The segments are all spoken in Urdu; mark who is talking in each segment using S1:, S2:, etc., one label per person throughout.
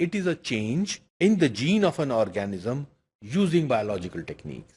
S1: It is a change in the gene of an organism using biological techniques.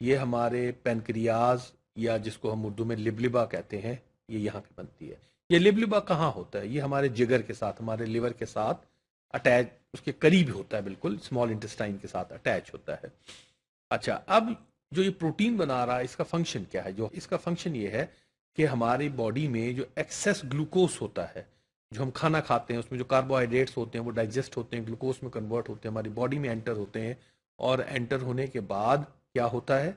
S1: یہ ہمارے پینکریاز یا جس کو ہم اردو میں لبلبا کہتے ہیں، یہ یہاں پہ بنتی ہے۔ یہ لبلبا کہاں ہوتا ہے؟ یہ ہمارے جگر کے ساتھ، ہمارے لیور کے ساتھ اٹیچ، اس کے قریب ہوتا ہے، بالکل اسمال انٹسٹائن کے ساتھ اٹیچ ہوتا ہے۔ اچھا، اب جو یہ پروٹین بنا رہا ہے اس کا فنکشن کیا ہے؟ جو اس کا فنکشن یہ ہے کہ ہماری باڈی میں جو ایکسیس گلوکوز ہوتا ہے، جو ہم کھانا کھاتے ہیں اس میں جو کاربوہائیڈریٹس ہوتے ہیں وہ ڈائجسٹ ہوتے ہیں، گلوکوز میں کنورٹ ہوتے ہیں، ہماری باڈی میں انٹر ہوتے ہیں، اور انٹر ہونے کے بعد کیا ہوتا ہے؟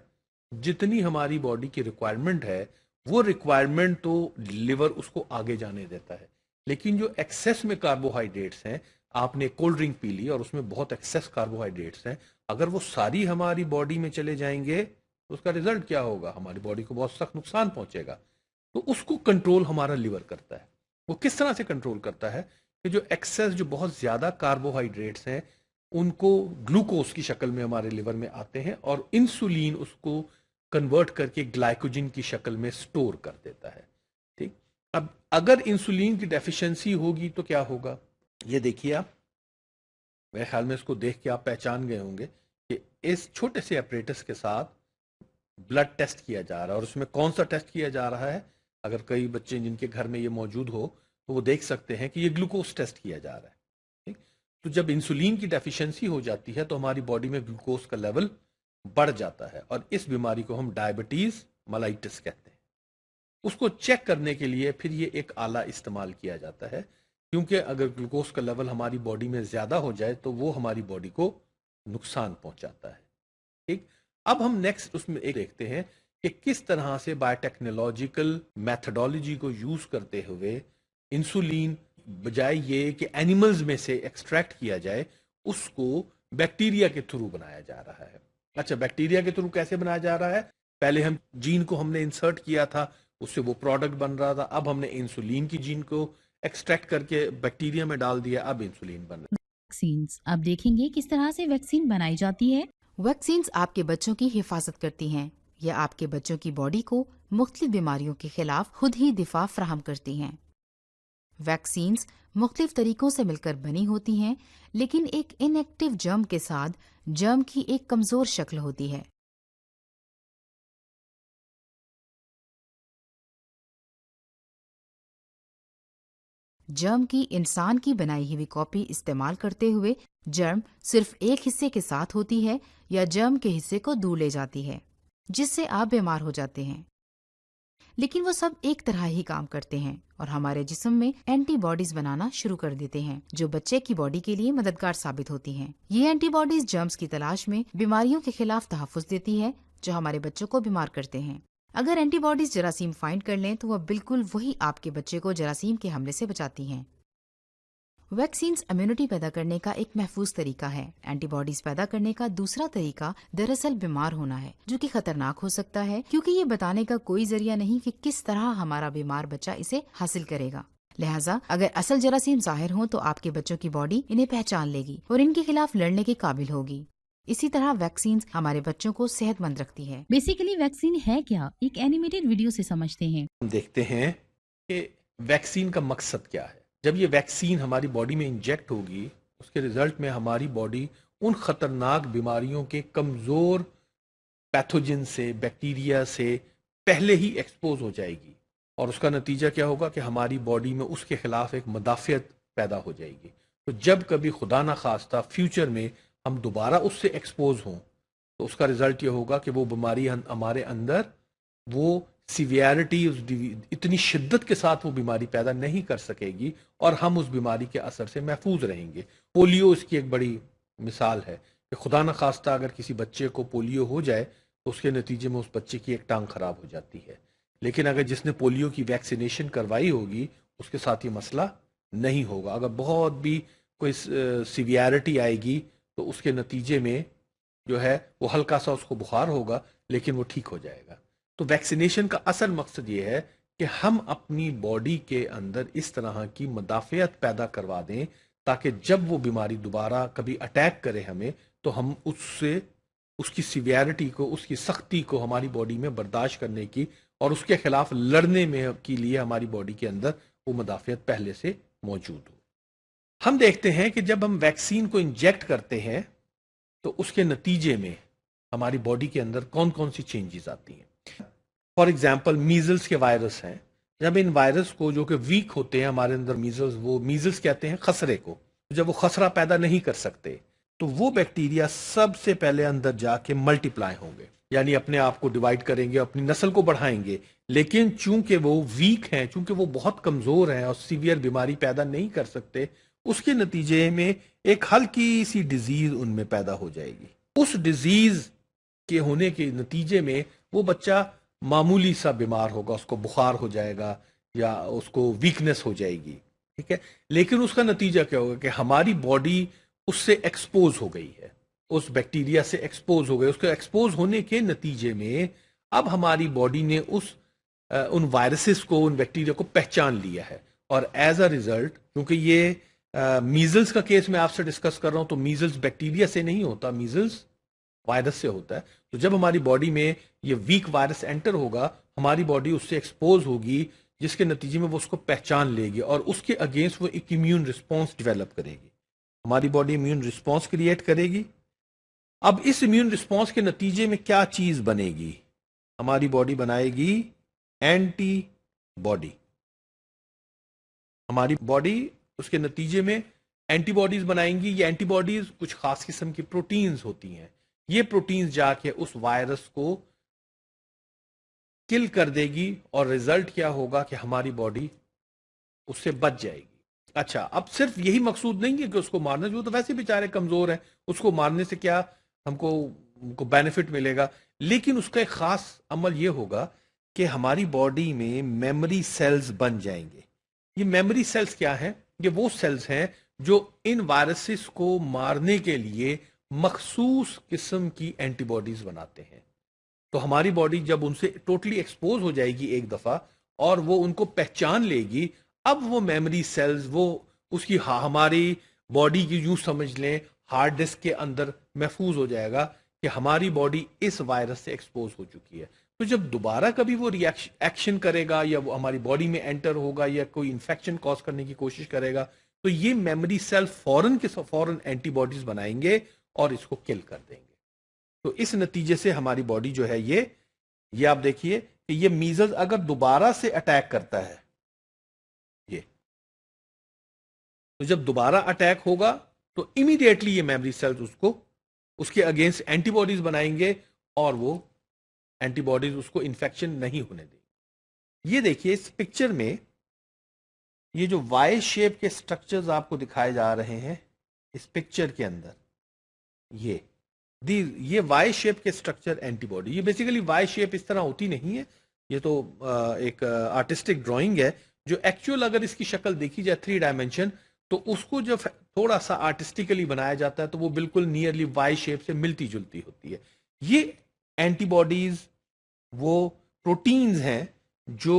S1: جتنی ہماری باڈی کی ریکوائرمنٹ ہے وہ ریکوائرمنٹ تو لیور اس کو آگے جانے دیتا ہے، لیکن جو ایکسیس میں کاربوہائیڈریٹس ہیں، آپ نے کولڈ ڈرنک پی لی اور اس میں بہت ایکسیس کاربوہائیڈریٹس ہیں، اگر وہ ساری ہماری باڈی میں چلے جائیں گے تو اس کا ریزلٹ کیا ہوگا؟ ہماری باڈی کو بہت سخت نقصان پہنچے گا۔ تو اس کو کنٹرول ہمارا لیور کرتا ہے۔ وہ کس طرح سے کنٹرول کرتا ہے؟ کہ جو ایکسیس، جو بہت زیادہ کاربوہائیڈریٹس ہیں، ان کو گلوکوز کی شکل میں ہمارے لیور میں آتے ہیں، اور انسولین اس کو کنورٹ کر کے گلائکوجن کی شکل میں سٹور کر دیتا ہے۔ ٹھیک، اب اگر انسولین کی ڈیفیشنسی ہوگی تو کیا ہوگا؟ یہ دیکھیے آپ، میرے خیال میں اس کو دیکھ کے آپ پہچان گئے ہوں گے کہ اس چھوٹے سے اپریٹس کے ساتھ بلڈ ٹیسٹ کیا جا رہا ہے، اور اس میں کون سا ٹیسٹ کیا جا رہا ہے؟ اگر کئی بچے جن کے گھر میں یہ موجود ہو تو وہ دیکھ سکتے ہیں کہ یہ گلوکوز ٹیسٹ کیا جا رہا ہے۔ ٹھیک، تو جب انسولین کی ڈیفیشنسی ہو جاتی ہے تو ہماری باڈی میں گلوکوز کا لیول بڑھ جاتا ہے، اور اس بیماری کو ہم ڈائبٹیز ملائٹس کہتے ہیں۔ اس کو چیک کرنے کے لیے پھر یہ ایک آلہ استعمال کیا جاتا ہے، کیونکہ اگر گلوکوز کا لیول ہماری باڈی میں زیادہ ہو جائے تو وہ ہماری باڈی کو نقصان پہنچاتا ہے۔ ٹھیک، اب ہم نیکسٹ اس میں ایک دیکھتے ہیں کہ کس طرح سے بایو ٹیکنالوجیکل میتھڈالوجی کو یوز کرتے ہوئے انسولین بجائے یہ کہ اینیملز میں سے ایکسٹریکٹ کیا جائے، اس کو بیکٹیریا کے تھرو بنایا جا رہا ہے۔ اچھا، بیکٹیریا کے تھرو کیسے بنایا جا رہا ہے؟ پہلے ہم جین کو ہم نے انسرٹ کیا تھا، اس سے وہ پروڈکٹ بن رہا تھا، اب ہم نے انسولین کی جین کو ایکسٹریکٹ کر کے بیکٹیریا میں ڈال دیا، اب انسولین بن رہا ہے۔
S2: ویکسینز، اب دیکھیں گے کس طرح سے ویکسین بنائی جاتی ہے۔
S3: ویکسینز آپ کے بچوں کی حفاظت کرتی ہیں یا آپ کے بچوں کی باڈی کو مختلف بیماریوں کے خلاف خود ہی دفاع فراہم کرتی ہیں۔ ویکسینز مختلف طریقوں سے مل کر بنی ہوتی ہیں، لیکن ایک ان ایکٹیو جرم کے ساتھ جرم کی ایک کمزور شکل ہوتی ہے۔ جرم کی انسان کی بنائی ہوئی کاپی استعمال کرتے ہوئے جرم صرف ایک حصے کے ساتھ ہوتی ہے یا جرم کے حصے کو دور لے جاتی ہے، جس سے آپ بیمار ہو جاتے ہیں۔ لیکن وہ سب ایک طرح ہی کام کرتے ہیں اور ہمارے جسم میں اینٹی باڈیز بنانا شروع کر دیتے ہیں، جو بچے کی باڈی کے لیے مددگار ثابت ہوتی ہیں۔ یہ اینٹی باڈیز جرمز کی تلاش میں بیماریوں کے خلاف تحفظ دیتی ہے جو ہمارے بچوں کو بیمار کرتے ہیں۔ اگر اینٹی باڈیز جراثیم فائنڈ کر لیں تو وہ بالکل وہی آپ کے بچے کو جراثیم کے حملے سے بچاتی ہیں۔ ویکسینز امیونٹی پیدا کرنے کا ایک محفوظ طریقہ ہے۔ اینٹی باڈیز پیدا کرنے کا دوسرا طریقہ دراصل بیمار ہونا ہے، جو کہ خطرناک ہو سکتا ہے کیونکہ یہ بتانے کا کوئی ذریعہ نہیں کہ کس طرح ہمارا بیمار بچہ اسے حاصل کرے گا۔ لہٰذا اگر اصل جراثیم ظاہر ہوں تو آپ کے بچوں کی باڈی انہیں پہچان لے گی اور ان کے خلاف لڑنے کے قابل ہوگی۔ اسی طرح ویکسینز ہمارے بچوں کو صحت مند رکھتی ہے۔
S2: بیسیکلی ویکسین ہے کیا؟ ایک اینیمیٹڈ ویڈیو سے سمجھتے ہیں۔
S1: ہم دیکھتے ہیں کہ ویکسین کا مقصد کیا ہے۔ جب یہ ویکسین ہماری باڈی میں انجیکٹ ہوگی، اس کے ریزلٹ میں ہماری باڈی ان خطرناک بیماریوں کے کمزور پیتھوجن سے، بیکٹیریا سے پہلے ہی ایکسپوز ہو جائے گی، اور اس کا نتیجہ کیا ہوگا کہ ہماری باڈی میں اس کے خلاف ایک مدافعت پیدا ہو جائے گی۔ تو جب کبھی خدا نہ خواستہ فیوچر میں ہم دوبارہ اس سے ایکسپوز ہوں تو اس کا ریزلٹ یہ ہوگا کہ وہ بیماری ہمارے اندر وہ سیویرٹی، اتنی شدت کے ساتھ وہ بیماری پیدا نہیں کر سکے گی، اور ہم اس بیماری کے اثر سے محفوظ رہیں گے۔ پولیو اس کی ایک بڑی مثال ہے کہ خدا نہ خواستہ اگر کسی بچے کو پولیو ہو جائے تو اس کے نتیجے میں اس بچے کی ایک ٹانگ خراب ہو جاتی ہے، لیکن اگر جس نے پولیو کی ویکسینیشن کروائی ہوگی اس کے ساتھ یہ مسئلہ نہیں ہوگا۔ اگر بہت بھی کوئی سیویرٹی آئے گی تو اس کے نتیجے میں جو ہے وہ ہلکا سا اس کو بخار ہوگا، لیکن وہ ٹھیک ہو جائے گا۔ تو ویکسینیشن کا اصل مقصد یہ ہے کہ ہم اپنی باڈی کے اندر اس طرح کی مدافعت پیدا کروا دیں تاکہ جب وہ بیماری دوبارہ کبھی اٹیک کرے ہمیں تو ہم اس کی سیویرٹی کو، اس کی سختی کو ہماری باڈی میں برداشت کرنے کی اور اس کے خلاف لڑنے میں کے لیے ہماری باڈی کے اندر وہ مدافعت پہلے سے موجود ہو۔ ہم دیکھتے ہیں کہ جب ہم ویکسین کو انجیکٹ کرتے ہیں تو اس کے نتیجے میں ہماری باڈی کے اندر کون کون سی چینجز آتی ہیں. فار ایگزامپل میزلس کے وائرس ہیں. جب ان وائرس کو جو کہ ویک ہوتے ہیں ہمارے اندر میزلس، وہ میزلس کہتے ہیں خسرے کو، جب وہ خسرہ پیدا نہیں کر سکتے تو وہ بیکٹیریا سب سے پہلے اندر جا کے ملٹی پلائی ہوں گے، یعنی اپنے آپ کو ڈیوائڈ کریں گے، اپنی نسل کو بڑھائیں گے. لیکن چونکہ وہ ویک ہیں، چونکہ وہ بہت کمزور ہیں اور سیویئر بیماری پیدا نہیں کر سکتے، اس کے نتیجے میں ایک ہلکی سی ڈیزیز ان میں پیدا ہو جائے گی. اس ڈیزیز کے ہونے کے نتیجے میں وہ بچہ معمولی سا بیمار ہوگا، اس کو بخار ہو جائے گا یا اس کو ویکنس ہو جائے گی، ٹھیک ہے. لیکن اس کا نتیجہ کیا ہوگا کہ ہماری باڈی اس سے ایکسپوز ہو گئی ہے، اس بیکٹیریا سے ایکسپوز ہو گئی. اس کے ایکسپوز ہونے کے نتیجے میں اب ہماری باڈی نے ان وائرسز کو، ان بیکٹیریا کو پہچان لیا ہے، اور ایز اے ریزلٹ، کیونکہ یہ میزلس کا کیس میں آپ سے ڈسکس کر رہا ہوں، تو میزلس بیکٹیریا سے نہیں ہوتا، میزلس وائرس سے ہوتا ہے. تو جب ہماری باڈی میں یہ ویک وائرس انٹر ہوگا، ہماری باڈی اس سے ایکسپوز ہوگی، جس کے نتیجے میں وہ اس کو پہچان لے گی اور اس کے اگینسٹ وہ ایک امیون رسپانس ڈیولپ کرے گی. ہماری باڈی امیون رسپانس کریٹ کرے گی. اب اس امیون رسپانس کے نتیجے میں کیا چیز بنے گی؟ ہماری باڈی بنائے گی اینٹی باڈی. ہماری باڈی اس کے نتیجے میں اینٹی باڈیز بنائیں گی. یہ اینٹی باڈیز کچھ خاص قسم کی پروٹینز ہوتی ہیں. یہ پروٹینز جا کے اس وائرس کو کل کر دے گی، اور ریزلٹ کیا ہوگا کہ ہماری باڈی اس سے بچ جائے گی. اچھا، اب صرف یہی مقصود نہیں ہے کہ اس کو مارنا، جو تو ویسے بیچارے کمزور ہیں، اس کو مارنے سے کیا ہم کو بینیفٹ ملے گا، لیکن اس کا ایک خاص عمل یہ ہوگا کہ ہماری باڈی میں میموری سیلز بن جائیں گے. یہ میموری سیلز کیا ہیں؟ یہ وہ سیلز ہیں جو ان وائرسز کو مارنے کے لیے مخصوص قسم کی اینٹی باڈیز بناتے ہیں. تو ہماری باڈی جب ان سے ٹوٹلی ایکسپوز ہو جائے گی ایک دفعہ، اور وہ ان کو پہچان لے گی، اب وہ میموری سیلز، وہ اس کی ہماری باڈی کی یوں سمجھ لیں ہارڈ ڈسک کے اندر محفوظ ہو جائے گا کہ ہماری باڈی اس وائرس سے ایکسپوز ہو چکی ہے. تو جب دوبارہ کبھی وہ ایکشن کرے گا، یا وہ ہماری باڈی میں انٹر ہوگا، یا کوئی انفیکشن کاز کرنے کی کوشش کرے گا، تو یہ میموری سیل فوراً اینٹی باڈیز بنائیں گے اور اس کو کل کر دیں گے. تو اس نتیجے سے ہماری باڈی جو ہے یہ آپ دیکھیے کہ یہ میزلز اگر دوبارہ سے اٹیک کرتا ہے، یہ تو جب دوبارہ اٹیک ہوگا تو امیڈیٹلی یہ میموری سیلز اس کے اگینسٹ اینٹی باڈیز بنائیں گے، اور وہ اینٹی باڈیز اس کو انفیکشن نہیں ہونے دیں گے. یہ دیکھیے اس پکچر میں یہ جو وائی شیپ کے سٹرکچرز آپ کو دکھائے جا رہے ہیں اس پکچر کے اندر، یہ وائی شیپ کے سٹرکچر اینٹی باڈی. یہ بیسیکلی وائی شیپ اس طرح ہوتی نہیں ہے، یہ تو ایک آرٹسٹک ڈرائنگ ہے، جو ایکچوئل اگر اس کی شکل دیکھی جائے 3 ڈائمینشن، تو اس کو جب تھوڑا سا آرٹسٹیکلی بنایا جاتا ہے تو وہ بالکل نیئرلی وائی شیپ سے ملتی جلتی ہوتی ہے. یہ اینٹی باڈیز وہ پروٹینز ہیں جو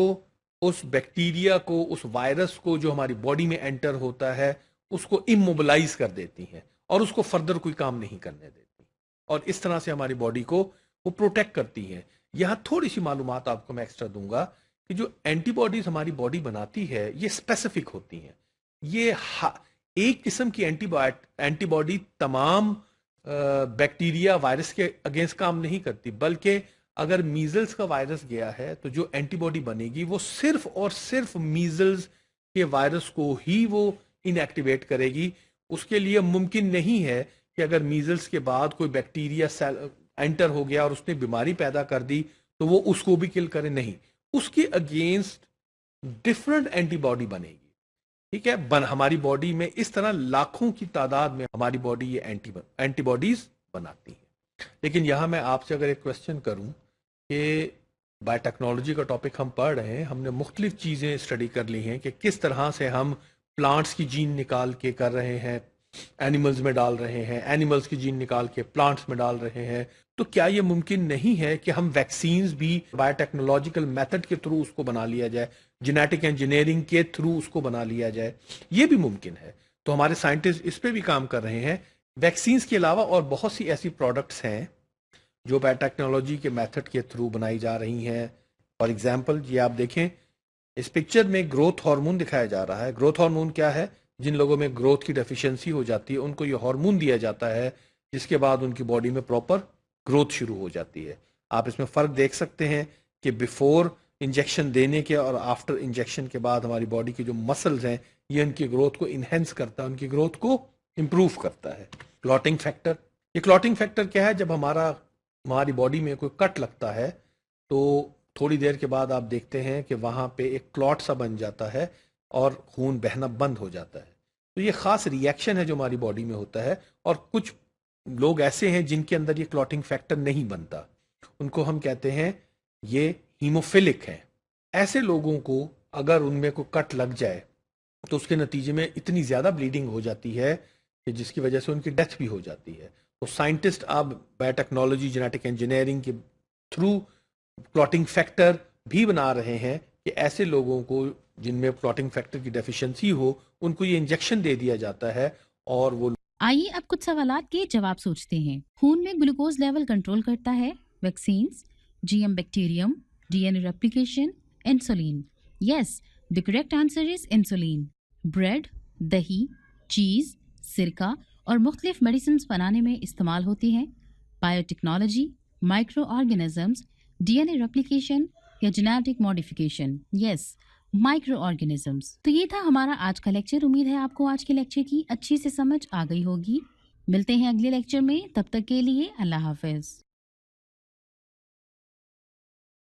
S1: اس بیکٹیریا کو، اس وائرس کو جو ہماری باڈی میں انٹر ہوتا ہے، اس کو اموبلائز کر دیتی ہیں اور اس کو فردر کوئی کام نہیں کرنے دیتی، اور اس طرح سے ہماری باڈی کو وہ پروٹیکٹ کرتی ہیں. یہاں تھوڑی سی معلومات آپ کو میں ایکسٹرا دوں گا کہ جو اینٹی باڈیز ہماری باڈی بناتی ہے یہ اسپیسیفک ہوتی ہیں. یہ ایک قسم کی اینٹی باڈی تمام بیکٹیریا وائرس کے اگینسٹ کام نہیں کرتی، بلکہ اگر میزلز کا وائرس گیا ہے تو جو اینٹی باڈی بنے گی وہ صرف اور صرف میزلز کے وائرس کو ہی وہ ان ایکٹیویٹ کرے گی. اس کے لیے ممکن نہیں ہے کہ اگر میزلز کے بعد کوئی بیکٹیریا انٹر ہو گیا اور اس نے بیماری پیدا کر دی تو وہ اس کو بھی کل کرے، نہیں، اس کے اگینسٹ ڈفرنٹ اینٹی باڈی بنے گی. ٹھیک ہے، ہماری باڈی میں اس طرح لاکھوں کی تعداد میں ہماری باڈی یہ اینٹی باڈیز بناتی ہے. لیکن یہاں میں آپ سے اگر ایک کوشچن کروں کہ بایو ٹیکنالوجی کا ٹاپک ہم پڑھ رہے ہیں، ہم نے مختلف چیزیں اسٹڈی کر لی ہیں کہ کس طرح سے ہم پلانٹس کی جین نکال کے کر رہے ہیں، اینیملز میں ڈال رہے ہیں، اینیملز کی جین نکال کے پلانٹس میں ڈال رہے ہیں. تو کیا یہ ممکن نہیں ہے کہ ہم ویکسینز بھی بایو ٹیکنالوجیکل میتھڈ کے تھرو اس کو بنا لیا جائے، جینیٹک انجینئرنگ کے تھرو اس کو بنا لیا جائے؟ یہ بھی ممکن ہے. تو ہمارے سائنٹسٹ اس پہ بھی کام کر رہے ہیں. ویکسینز کے علاوہ اور بہت سی ایسی پروڈکٹس ہیں جو بایو ٹیکنالوجی کے میتھڈ کے تھرو بنائی جا رہی ہیں. فار ایگزامپل یہ آپ دیکھیں اس پکچر میں گروتھ ہارمون دکھایا جا رہا ہے. گروتھ ہارمون کیا ہے؟ جن لوگوں میں گروتھ کی ڈیفیشنسی ہو جاتی ہے ان کو یہ ہارمون دیا جاتا ہے، جس کے بعد ان کی باڈی میں پراپر گروتھ شروع ہو جاتی ہے. آپ اس میں فرق دیکھ سکتے ہیں کہ بیفور انجیکشن دینے کے اور آفٹر انجیکشن کے بعد ہماری باڈی کے جو مسلز ہیں یہ ان کی گروتھ کو انہینس کرتا ہے, ان کی گروتھ کو امپروو کرتا ہے. کلاٹنگ فیکٹر, یہ کلاٹنگ فیکٹر کیا ہے؟ جب ہماری باڈی میں کوئی کٹ لگتا ہے تو تھوڑی دیر کے بعد آپ دیکھتے ہیں کہ وہاں پہ ایک کلاٹ سا بن جاتا ہے اور خون بہنا بند ہو جاتا ہے. تو یہ خاص ری ایکشن ہے جو ہماری باڈی میں ہوتا ہے, اور کچھ لوگ ایسے ہیں جن کے اندر یہ کلاٹنگ فیکٹر نہیں بنتا, ان کو ہم کہتے ہیں یہ ہیموفیلک ہیں. ایسے لوگوں کو اگر ان میں کوئی کٹ لگ جائے تو اس کے نتیجے میں اتنی زیادہ بلیڈنگ ہو جاتی ہے کہ جس کی وجہ سے ان کی ڈیتھ بھی ہو جاتی ہے. تو سائنٹسٹ اب بایو ٹیکنالوجی, جینیٹک انجینئرنگ کے تھرو کلاٹنگ فیکٹر بھی بنا رہے ہیں کہ ایسے لوگوں کو جن میں کلاٹنگ فیکٹر کی ڈیفیشنسی ہو ان کو یہ انجیکشن دے دیا جاتا ہے اور وہ.
S2: آئیے اب کچھ سوالات کے جواب سوچتے ہیں. خون میں گلوکوز لیول کنٹرول کرتا ہے vaccines, G M bacterium, D N A replication, insulin. Yes, the correct answer is insulin. Bread, دہی, چیز, سرکہ اور مختلف میڈیسنز بنانے میں استعمال ہوتی ہیں. Biotechnology, microorganisms, D N A replication یا genetic modification. Yes, microorganisms. تو یہ تھا ہمارا آج کا لیکچر. امید ہے آپ کو آج کے لیکچر کی اچھی سے سمجھ آ گئی ہوگی. ملتے ہیں اگلے لیکچر میں, تب تک کے لیے اللہ حافظ.